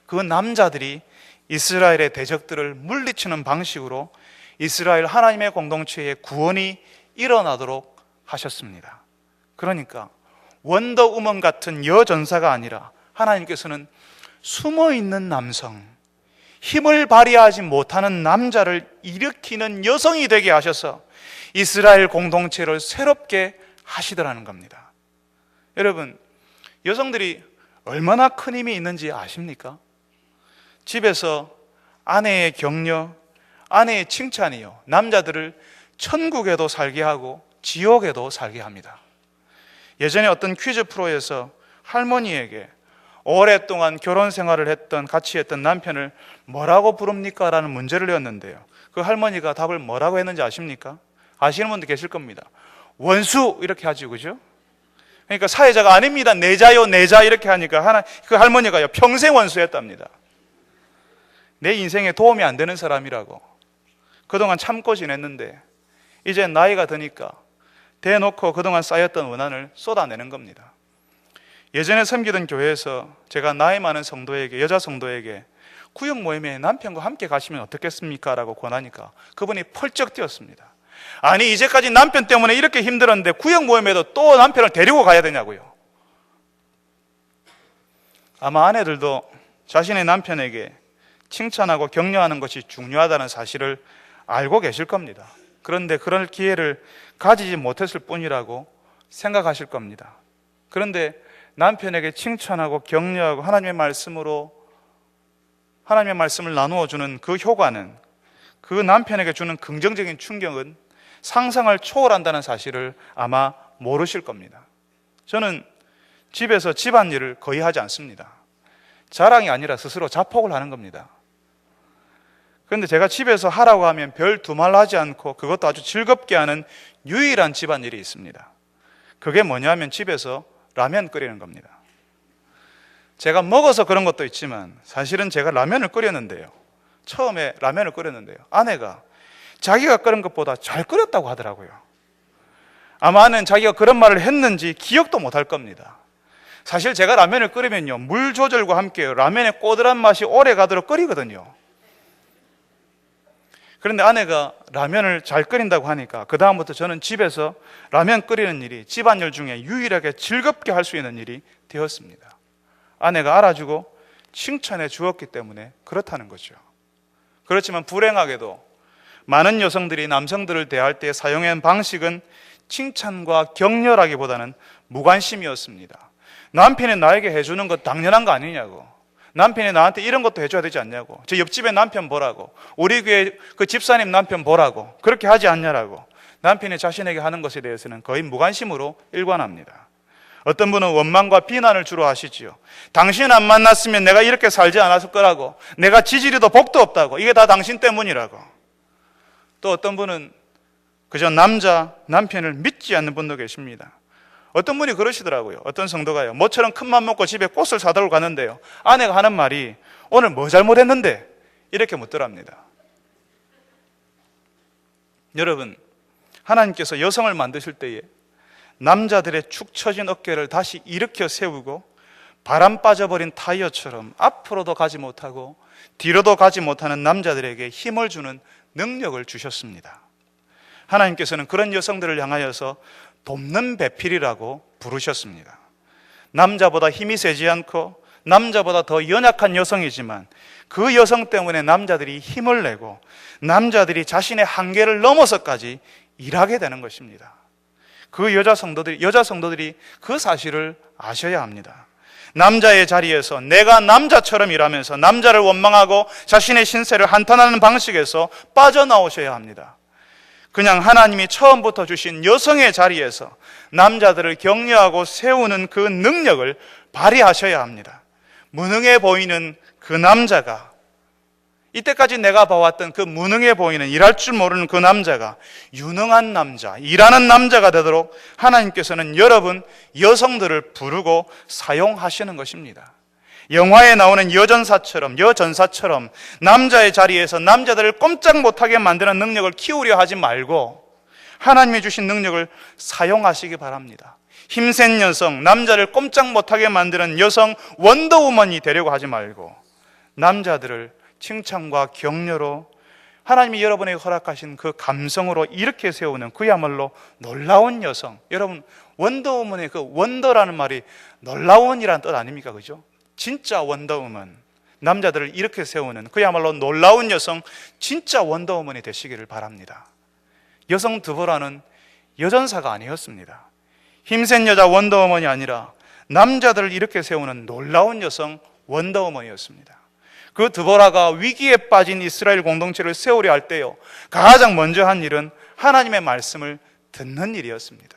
그 남자들이 이스라엘의 대적들을 물리치는 방식으로 이스라엘 하나님의 공동체의 구원이 일어나도록 하셨습니다. 그러니까 원더우먼 같은 여전사가 아니라 하나님께서는 숨어있는 남성, 힘을 발휘하지 못하는 남자를 일으키는 여성이 되게 하셔서 이스라엘 공동체를 새롭게 하시더라는 겁니다. 여러분, 여성들이 얼마나 큰 힘이 있는지 아십니까? 집에서 아내의 격려, 아내의 칭찬이요, 남자들을 천국에도 살게 하고 지옥에도 살게 합니다. 예전에 어떤 퀴즈 프로에서 할머니에게 오랫동안 결혼 생활을 같이 했던 남편을 뭐라고 부릅니까? 라는 문제를 내었는데요. 그 할머니가 답을 뭐라고 했는지 아십니까? 아시는 분도 계실 겁니다. 원수! 이렇게 하죠, 그죠? 그러니까 사회자가 아닙니다. 내자요, 내자 이렇게 하니까 그 할머니가요, 평생 원수였답니다. 내 인생에 도움이 안 되는 사람이라고 그동안 참고 지냈는데 이제 나이가 드니까 대놓고 그동안 쌓였던 원한을 쏟아내는 겁니다. 예전에 섬기던 교회에서 제가 나이 많은 성도에게, 여자 성도에게 구역 모임에 남편과 함께 가시면 어떻겠습니까? 라고 권하니까 그분이 펄쩍 뛰었습니다. 아니, 이제까지 남편 때문에 이렇게 힘들었는데 구역 모임에도 또 남편을 데리고 가야 되냐고요. 아마 아내들도 자신의 남편에게 칭찬하고 격려하는 것이 중요하다는 사실을 알고 계실 겁니다. 그런데 그럴 기회를 가지지 못했을 뿐이라고 생각하실 겁니다. 그런데 남편에게 칭찬하고 격려하고 하나님의 말씀을 나누어 주는 그 효과는, 그 남편에게 주는 긍정적인 충격은 상상을 초월한다는 사실을 아마 모르실 겁니다. 저는 집에서 집안일을 거의 하지 않습니다. 자랑이 아니라 스스로 자폭을 하는 겁니다. 그런데 제가 집에서 하라고 하면 별 두말 하지 않고 그것도 아주 즐겁게 하는 유일한 집안일이 있습니다. 그게 뭐냐면 집에서 라면 끓이는 겁니다. 제가 먹어서 그런 것도 있지만 사실은 제가 라면을 끓였는데요, 처음에 라면을 끓였는데요, 아내가 자기가 끓인 것보다 잘 끓였다고 하더라고요. 아마 아내는 자기가 그런 말을 했는지 기억도 못할 겁니다. 사실 제가 라면을 끓이면요, 물 조절과 함께 라면의 꼬들한 맛이 오래 가도록 끓이거든요. 그런데 아내가 라면을 잘 끓인다고 하니까 그 다음부터 저는 집에서 라면 끓이는 일이 집안일 중에 유일하게 즐겁게 할 수 있는 일이 되었습니다. 아내가 알아주고 칭찬해 주었기 때문에 그렇다는 거죠. 그렇지만 불행하게도 많은 여성들이 남성들을 대할 때 사용한 방식은 칭찬과 격려라기보다는 무관심이었습니다. 남편이 나에게 해주는 것 당연한 거 아니냐고, 남편이 나한테 이런 것도 해줘야 되지 않냐고, 저 옆집에 남편 보라고, 우리 교회 그 집사님 남편 보라고, 그렇게 하지 않냐라고 남편이 자신에게 하는 것에 대해서는 거의 무관심으로 일관합니다. 어떤 분은 원망과 비난을 주로 하시지요. 당신 안 만났으면 내가 이렇게 살지 않았을 거라고, 내가 지지리도 복도 없다고, 이게 다 당신 때문이라고. 또 어떤 분은 그저 남편을 믿지 않는 분도 계십니다. 어떤 분이 그러시더라고요. 어떤 성도가요, 모처럼 큰맘 먹고 집에 꽃을 사들고 갔는데요, 아내가 하는 말이 오늘 뭐 잘못했는데? 이렇게 묻더랍니다. 여러분, 하나님께서 여성을 만드실 때에 남자들의 축 처진 어깨를 다시 일으켜 세우고 바람 빠져버린 타이어처럼 앞으로도 가지 못하고 뒤로도 가지 못하는 남자들에게 힘을 주는 능력을 주셨습니다. 하나님께서는 그런 여성들을 향하여서 돕는 배필이라고 부르셨습니다. 남자보다 힘이 세지 않고 남자보다 더 연약한 여성이지만 그 여성 때문에 남자들이 힘을 내고 남자들이 자신의 한계를 넘어서까지 일하게 되는 것입니다. 그 여자 성도들이 그 사실을 아셔야 합니다. 남자의 자리에서 내가 남자처럼 일하면서 남자를 원망하고 자신의 신세를 한탄하는 방식에서 빠져나오셔야 합니다. 그냥 하나님이 처음부터 주신 여성의 자리에서 남자들을 격려하고 세우는 그 능력을 발휘하셔야 합니다. 무능해 보이는 그 남자가, 이때까지 내가 봐왔던 그 무능해 보이는, 일할 줄 모르는 그 남자가 유능한 남자, 일하는 남자가 되도록 하나님께서는 여러분 여성들을 부르고 사용하시는 것입니다. 영화에 나오는 여전사처럼 남자의 자리에서 남자들을 꼼짝 못하게 만드는 능력을 키우려 하지 말고 하나님이 주신 능력을 사용하시기 바랍니다. 힘센 여성, 남자를 꼼짝 못하게 만드는 여성 원더우먼이 되려고 하지 말고 남자들을 칭찬과 격려로 하나님이 여러분에게 허락하신 그 감성으로 이렇게 세우는 그야말로 놀라운 여성. 여러분, 원더우먼의 그 원더라는 말이 놀라운이라는 뜻 아닙니까? 그죠? 진짜 원더우먼, 남자들을 이렇게 세우는 그야말로 놀라운 여성, 진짜 원더우먼이 되시기를 바랍니다. 여성 드보라는 여전사가 아니었습니다. 힘센 여자 원더우먼이 아니라 남자들을 이렇게 세우는 놀라운 여성 원더우먼이었습니다. 그 드보라가 위기에 빠진 이스라엘 공동체를 세우려 할 때요, 가장 먼저 한 일은 하나님의 말씀을 듣는 일이었습니다.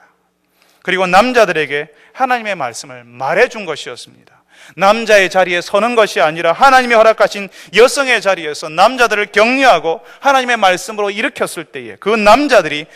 그리고 남자들에게 하나님의 말씀을 말해준 것이었습니다. 남자의 자리에 서는 것이 아니라 하나님이 허락하신 여성의 자리에서 남자들을 격려하고 하나님의 말씀으로 일으켰을 때에 그 남자들이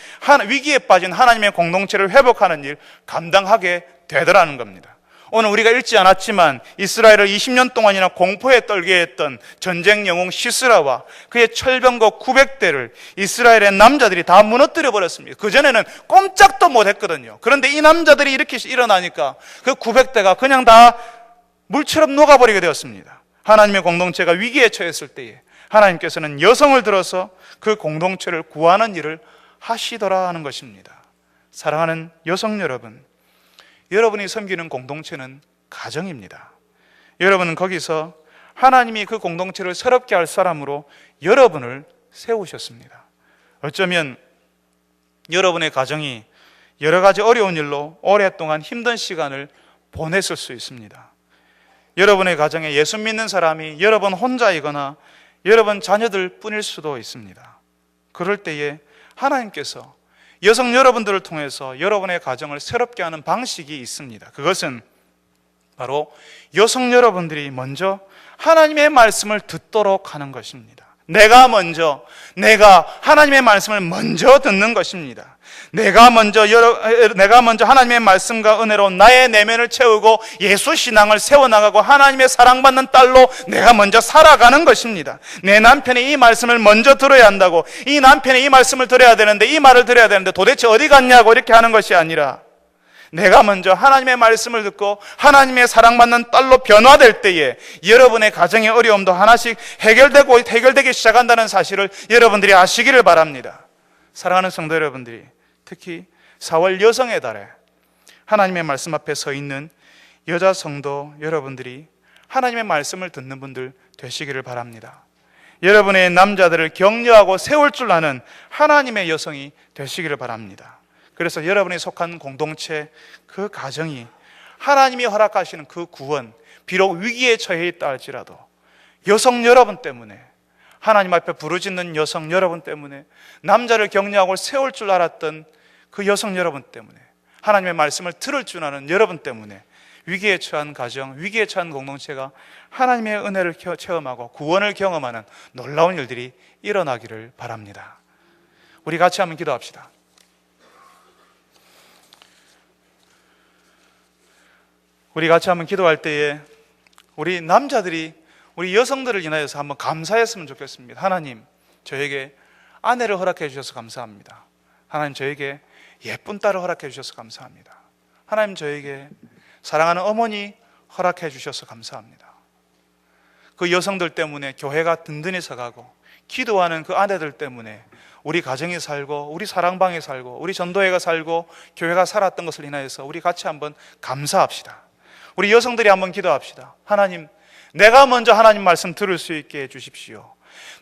위기에 빠진 하나님의 공동체를 회복하는 일 감당하게 되더라는 겁니다. 오늘 우리가 읽지 않았지만 이스라엘을 20년 동안이나 공포에 떨게 했던 전쟁 영웅 시스라와 그의 철병거 900대를 이스라엘의 남자들이 다 무너뜨려 버렸습니다. 그전에는 꼼짝도 못했거든요. 그런데 이 남자들이 이렇게 일어나니까 그 900대가 그냥 다 물처럼 녹아버리게 되었습니다. 하나님의 공동체가 위기에 처했을 때에 하나님께서는 여성을 들어서 그 공동체를 구하는 일을 하시더라 하는 것입니다. 사랑하는 여성 여러분, 여러분이 섬기는 공동체는 가정입니다. 여러분은 거기서 하나님이 그 공동체를 새롭게 할 사람으로 여러분을 세우셨습니다. 어쩌면 여러분의 가정이 여러 가지 어려운 일로 오랫동안 힘든 시간을 보냈을 수 있습니다. 여러분의 가정에 예수 믿는 사람이 여러분 혼자이거나 여러분 자녀들 뿐일 수도 있습니다. 그럴 때에 하나님께서 여성 여러분들을 통해서 여러분의 가정을 새롭게 하는 방식이 있습니다. 그것은 바로 여성 여러분들이 먼저 하나님의 말씀을 듣도록 하는 것입니다. 내가 하나님의 말씀을 먼저 듣는 것입니다. 내가 먼저 하나님의 말씀과 은혜로 나의 내면을 채우고 예수 신앙을 세워나가고 하나님의 사랑받는 딸로 내가 먼저 살아가는 것입니다. 내 남편이 이 말씀을 먼저 들어야 한다고, 이 남편이 이 말씀을 들어야 되는데, 이 말을 들어야 되는데 도대체 어디 갔냐고 이렇게 하는 것이 아니라 내가 먼저 하나님의 말씀을 듣고 하나님의 사랑받는 딸로 변화될 때에 여러분의 가정의 어려움도 하나씩 해결되기 시작한다는 사실을 여러분들이 아시기를 바랍니다. 사랑하는 성도 여러분들이 특히 4월 여성의 달에 하나님의 말씀 앞에 서 있는 여자 성도 여러분들이 하나님의 말씀을 듣는 분들 되시기를 바랍니다. 여러분의 남자들을 격려하고 세울 줄 아는 하나님의 여성이 되시기를 바랍니다. 그래서 여러분이 속한 공동체, 그 가정이 하나님이 허락하시는 그 구원, 비록 위기에 처해 있다 할지라도 여성 여러분 때문에, 하나님 앞에 부르짖는 여성 여러분 때문에, 남자를 격려하고 세울 줄 알았던 그 여성 여러분 때문에, 하나님의 말씀을 들을 줄 아는 여러분 때문에 위기에 처한 가정, 위기에 처한 공동체가 하나님의 은혜를 체험하고 구원을 경험하는 놀라운 일들이 일어나기를 바랍니다. 우리 같이 한번 기도합시다. 우리 같이 한번 기도할 때에 우리 남자들이 우리 여성들을 인하여서 한번 감사했으면 좋겠습니다. 하나님, 저에게 아내를 허락해 주셔서 감사합니다. 하나님, 저에게 예쁜 딸을 허락해 주셔서 감사합니다. 하나님, 저에게 사랑하는 어머니 허락해 주셔서 감사합니다. 그 여성들 때문에 교회가 든든히 서가고 기도하는 그 아내들 때문에 우리 가정이 살고 우리 사랑방이 살고 우리 전도회가 살고 교회가 살았던 것을 인하여서 우리 같이 한번 감사합시다. 우리 여성들이 한번 기도합시다. 하나님, 내가 먼저 하나님 말씀 들을 수 있게 해주십시오.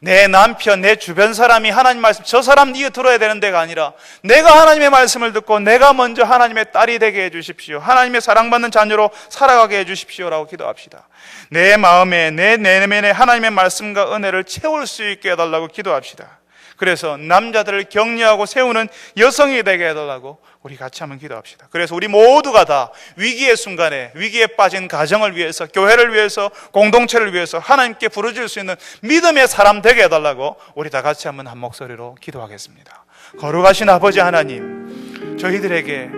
내 남편, 내 주변 사람이 하나님 말씀, 저 사람 이거 들어야 되는 데가 아니라 내가 하나님의 말씀을 듣고 내가 먼저 하나님의 딸이 되게 해주십시오. 하나님의 사랑받는 자녀로 살아가게 해주십시오라고 기도합시다. 내 마음에, 내 내면에 하나님의 말씀과 은혜를 채울 수 있게 해달라고 기도합시다. 그래서 남자들을 격려하고 세우는 여성이 되게 해달라고 우리 같이 한번 기도합시다. 그래서 우리 모두가 다 위기의 순간에 위기에 빠진 가정을 위해서, 교회를 위해서, 공동체를 위해서 하나님께 부르짖을 수 있는 믿음의 사람 되게 해달라고 우리 다 같이 한번 한 목소리로 기도하겠습니다. 거룩하신 아버지 하나님, 저희들에게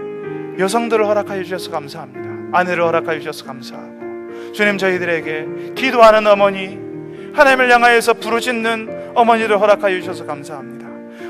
여성들을 허락하여 주셔서 감사합니다. 아내를 허락하여 주셔서 감사하고, 주님, 저희들에게 기도하는 어머니, 하나님을 향하여서 부르짖는 어머니를 허락하여 주셔서 감사합니다.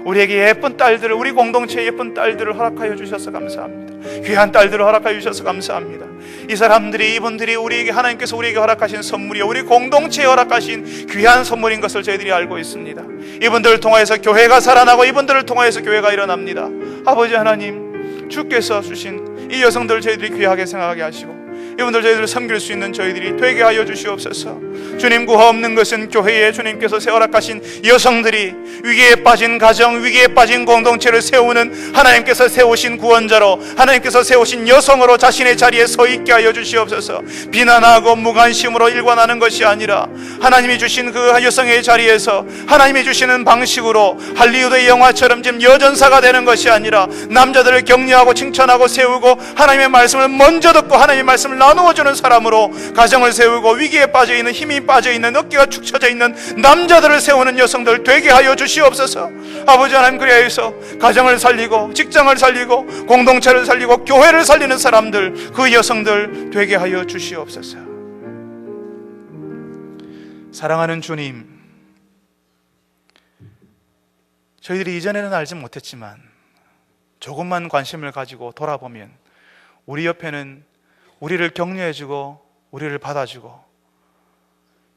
우리에게 예쁜 딸들을, 우리 공동체의 예쁜 딸들을 허락하여 주셔서 감사합니다. 귀한 딸들을 허락하여 주셔서 감사합니다. 이 사람들이, 이분들이 우리에게, 하나님께서 우리에게 허락하신 선물이요, 우리 공동체에 허락하신 귀한 선물인 것을 저희들이 알고 있습니다. 이분들을 통하여서 교회가 살아나고 이분들을 통하여서 교회가 일어납니다. 아버지 하나님, 주께서 주신 이 여성들을 저희들이 귀하게 생각하게 하시고, 이분들 저희들을 섬길 수 있는 저희들이 되게 하여 주시옵소서. 주님, 구하 없는 것은 교회에 주님께서 허락하신 여성들이 위기에 빠진 가정, 위기에 빠진 공동체를 세우는 하나님께서 세우신 구원자로, 하나님께서 세우신 여성으로 자신의 자리에 서 있게 하여 주시옵소서. 비난하고 무관심으로 일관하는 것이 아니라 하나님이 주신 그 여성의 자리에서 하나님이 주시는 방식으로 할리우드의 영화처럼 지금 여전사가 되는 것이 아니라 남자들을 격려하고 칭찬하고 세우고 하나님의 말씀을 먼저 듣고 하나님의 말씀을 나누어주는 사람으로 가정을 세우고, 위기에 빠져있는, 힘이 빠져있는, 어깨가 축 처져 있는 남자들을 세우는 여성들 되게 하여 주시옵소서. 아버지 하나님, 그리하여서 가정을 살리고 직장을 살리고 공동체를 살리고 교회를 살리는 사람들, 그 여성들 되게 하여 주시옵소서. 사랑하는 주님, 저희들이 이전에는 알지 못했지만 조금만 관심을 가지고 돌아보면 우리 옆에는 우리를 격려해주고 우리를 받아주고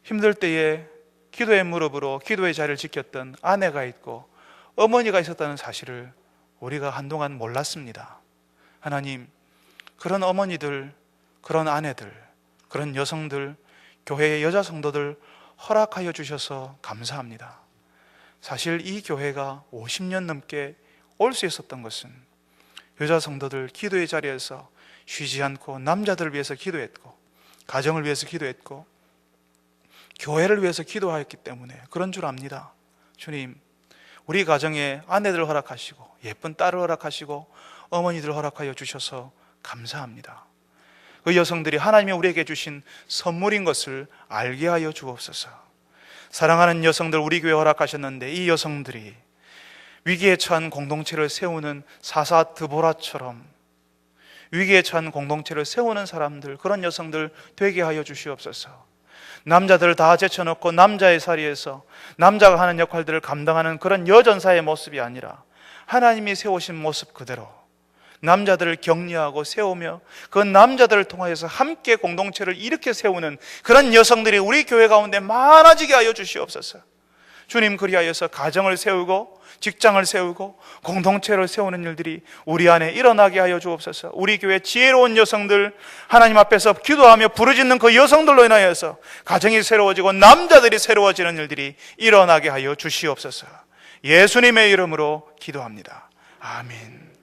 힘들 때에 기도의 무릎으로 기도의 자리를 지켰던 아내가 있고 어머니가 있었다는 사실을 우리가 한동안 몰랐습니다. 하나님, 그런 어머니들, 그런 아내들, 그런 여성들, 교회의 여자 성도들 허락하여 주셔서 감사합니다. 사실 이 교회가 50년 넘게 올 수 있었던 것은 여자 성도들 기도의 자리에서 쉬지 않고 남자들을 위해서 기도했고, 가정을 위해서 기도했고, 교회를 위해서 기도하였기 때문에 그런 줄 압니다. 주님, 우리 가정에 아내들을 허락하시고 예쁜 딸을 허락하시고 어머니들을 허락하여 주셔서 감사합니다. 그 여성들이 하나님이 우리에게 주신 선물인 것을 알게 하여 주옵소서. 사랑하는 여성들, 우리 교회에 허락하셨는데 이 여성들이 위기에 처한 공동체를 세우는 사사 드보라처럼 위기에 처한 공동체를 세우는 사람들, 그런 여성들 되게 하여 주시옵소서. 남자들을 다 제쳐놓고 남자의 자리에서 남자가 하는 역할들을 감당하는 그런 여전사의 모습이 아니라 하나님이 세우신 모습 그대로 남자들을 격려하고 세우며 그 남자들을 통하여서 함께 공동체를 이렇게 세우는 그런 여성들이 우리 교회 가운데 많아지게 하여 주시옵소서. 주님, 그리하여서 가정을 세우고 직장을 세우고 공동체를 세우는 일들이 우리 안에 일어나게 하여 주옵소서. 우리 교회 지혜로운 여성들, 하나님 앞에서 기도하며 부르짖는 그 여성들로 인하여서 가정이 새로워지고 남자들이 새로워지는 일들이 일어나게 하여 주시옵소서. 예수님의 이름으로 기도합니다. 아멘.